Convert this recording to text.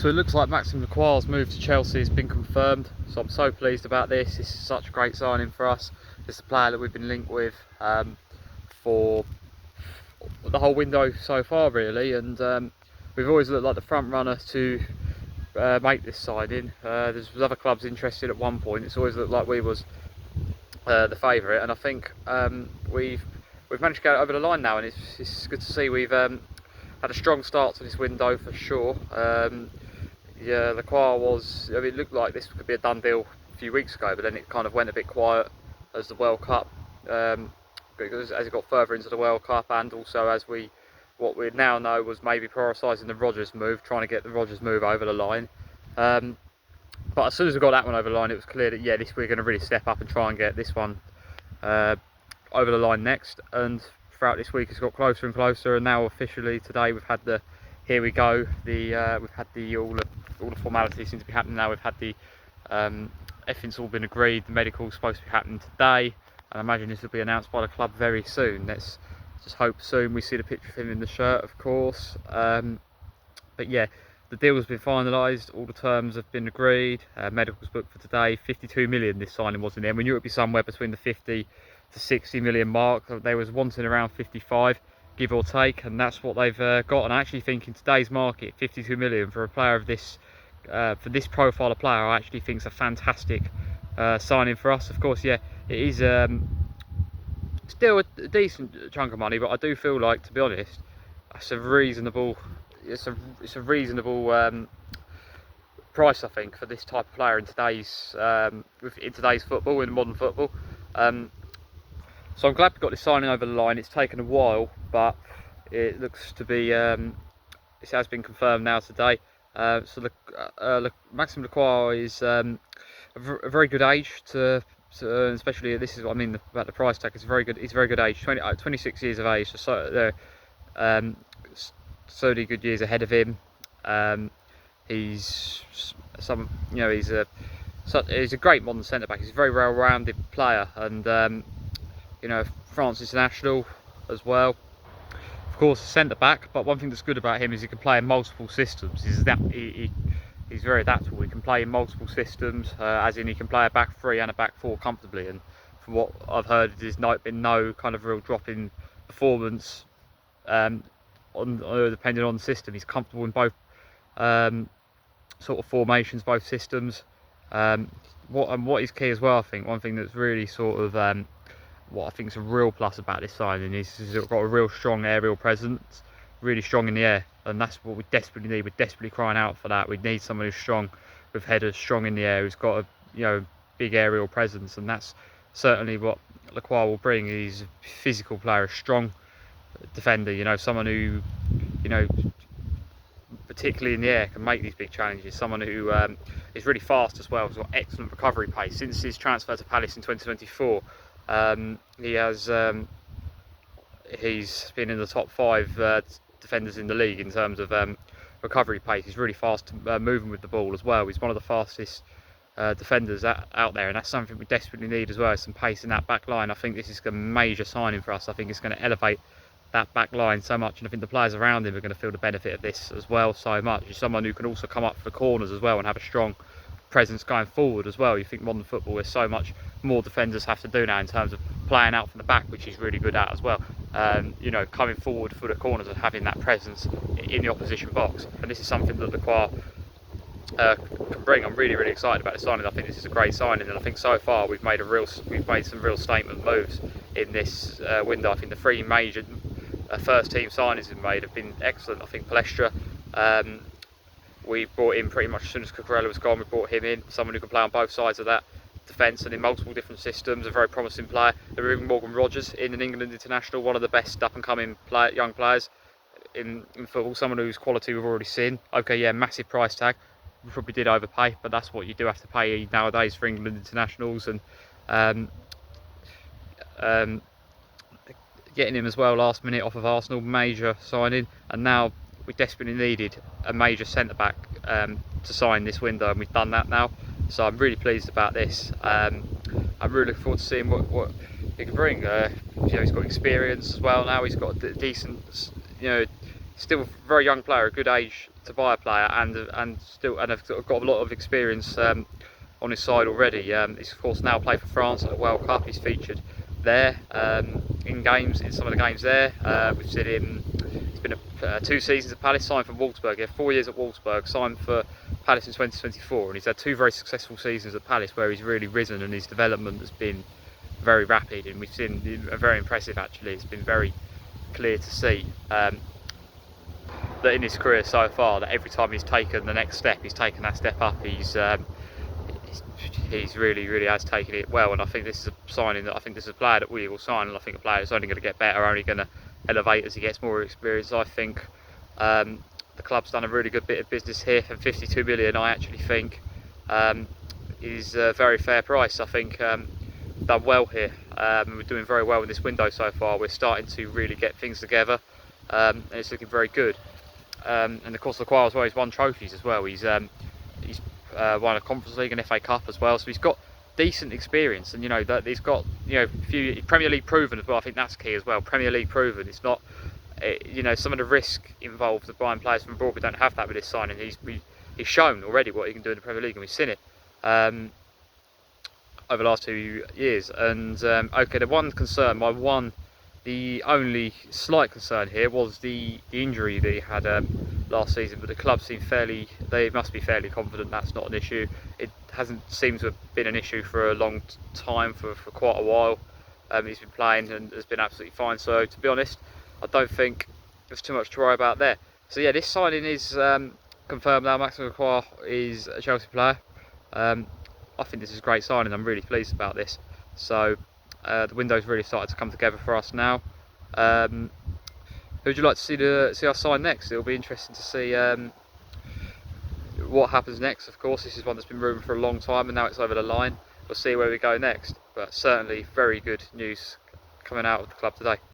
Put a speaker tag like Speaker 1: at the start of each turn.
Speaker 1: So it looks like Maxence Lacroix's move to Chelsea has been confirmed, so I'm so pleased about this. This is such a great signing for us. It's a player that we've been linked with for the whole window so far really, and we've always looked like the front runner to make this signing. There's other clubs interested at one point. It's always looked like we was the favourite, and I think we've managed to get it over the line now, and it's good to see we've had a strong start to this window for sure. Yeah, Lacroix was, I mean, it looked like this could be a done deal a few weeks ago, but then it kind of went a bit quiet as the World Cup, because as it got further into the World Cup, and also as what we now know was maybe prioritising the Rodgers move, trying to get the Rodgers move over the line. But as soon as we got that one over the line, it was clear that yeah, we're going to really step up and try and get this one over the line next. And throughout this week, it's got closer and closer, and now officially today we've had the here we go. We've had all the formalities seem to be happening now. We've had the everything's all been agreed. The medical's supposed to be happening today, and I imagine this will be announced by the club very soon. Let's just hope soon we see the picture of him in the shirt, of course. But yeah, the deal has been finalised. All the terms have been agreed. Medical's booked for today. 52 million this signing was in there. We knew it would be somewhere between the 50 to 60 million mark. They was wanting around 55. Give or take, and that's what they've got. And I actually think in today's market, 52 million for a player of this, for this profile of player, I actually think is a fantastic signing for us. Of course, yeah, it is still a decent chunk of money, but I do feel like, to be honest, that's a reasonable. It's a reasonable price, I think, for this type of player in today's football, in modern football. So I'm glad we got this signing over the line. It's taken a while, but it looks to be, it has been confirmed now today. So Maxence Lacroix is a very good age to especially, this is what I mean about the price tag. It's a very good age, 26 years of age. So they're certainly good years ahead of him. He's he's a great modern centre back. He's a very well-rounded player, and you know, France international as well. Of course, centre back, but one thing that's good about him is he can play in multiple systems. He's very adaptable. He can play in multiple systems, as in he can play a back three and a back four comfortably. And from what I've heard, there's been no kind of real drop in performance depending on the system. He's comfortable in both sort of formations, both systems. What is key as well, I think, one thing that's really sort of what I think is a real plus about this signing is it's got a real strong aerial presence, really strong in the air, and that's what we desperately need. We're desperately crying out for that. We need someone who's strong with headers, strong in the air, who's got a big aerial presence, and that's certainly what Lacroix will bring. He's a physical player, a strong defender, someone who, particularly in the air, can make these big challenges. Someone who is really fast as well. He's got excellent recovery pace. Since his transfer to Palace in 2024, he's been in the top 5 defenders in the league in terms of recovery pace. He's really fast moving with the ball as well. He's one of the fastest defenders out there, and that's something we desperately need as well, some pace in that back line. I think this is a major signing for us. I think it's going to elevate that back line so much, and I think the players around him are going to feel the benefit of this as well so much. He's someone who can also come up for the corners as well and have a strong presence going forward as well. You think modern football, there's so much more defenders have to do now in terms of playing out from the back, which he's really good at as well. Coming forward for the corners and having that presence in the opposition box, and this is something that Lacroix can bring. I'm really excited about the signing. I think this is a great signing, and I think so far we've made some real statement moves in this window. I think the 3 major first team signings we've made have been excellent. I think Palestra, we brought in pretty much as soon as Cucurella was gone. We brought him in, someone who can play on both sides of that defence and in multiple different systems. A very promising player. They're moving Morgan Rodgers in, an England international, one of the best up and coming young players in football. Someone whose quality we've already seen. Okay, yeah, massive price tag. We probably did overpay, but that's what you do have to pay nowadays for England internationals. And getting him as well last minute off of Arsenal, major signing. And now we desperately needed a major centre back to sign this window, and we've done that now. So I'm really pleased about this. I'm really looking forward to seeing what he can bring. He's got experience as well now. He's got a decent, still a very young player, a good age to buy a player, and have got a lot of experience on his side already. He's of course now played for France at the World Cup. He's featured there in games, in some of the games there. We've seen him. He's been 2 seasons at Palace, signed for Wolfsburg. He had 4 years at Wolfsburg, signed for Palace in 2024, and he's had 2 very successful seasons at Palace where he's really risen and his development has been very rapid, and we've seen very impressive actually. It's been very clear to see that in his career so far, that every time he's taken the next step, he's taken that step up. He's really has taken it well, and I think this is a signing that I think this is a player that we will sign, and I think a player that's only going to get better, only going to elevate as he gets more experience. I think the club's done a really good bit of business here, and 52 million I actually think is a very fair price. I think done well here. We're doing very well in this window so far. We're starting to really get things together, and it's looking very good. And of course Lacroix as well, he's won trophies as well. He's won a Conference League and FA Cup as well, so he's got decent experience, and that he's got a few Premier League proven as well. I think that's key as well. Premier League proven. It's not some of the risk involved of buying players from abroad. We don't have that with this signing. He's shown already what he can do in the Premier League, and we've seen it over the last 2 years. And okay, the only slight concern here was the injury that he had last season, but the club they must be fairly confident that's not an issue. It hasn't seemed to have been an issue for a long time, for quite a while. He's been playing and has been absolutely fine, so to be honest, I don't think there's too much to worry about there. So yeah, this signing is confirmed now. Maxence Lacroix is a Chelsea player. I think this is a great signing. I'm really pleased about this. So the window's really started to come together for us now. Who would you like to see us sign next? It'll be interesting to see what happens next. Of course, this is one that's been rumoured for a long time, and now it's over the line. We'll see where we go next. But certainly very good news coming out of the club today.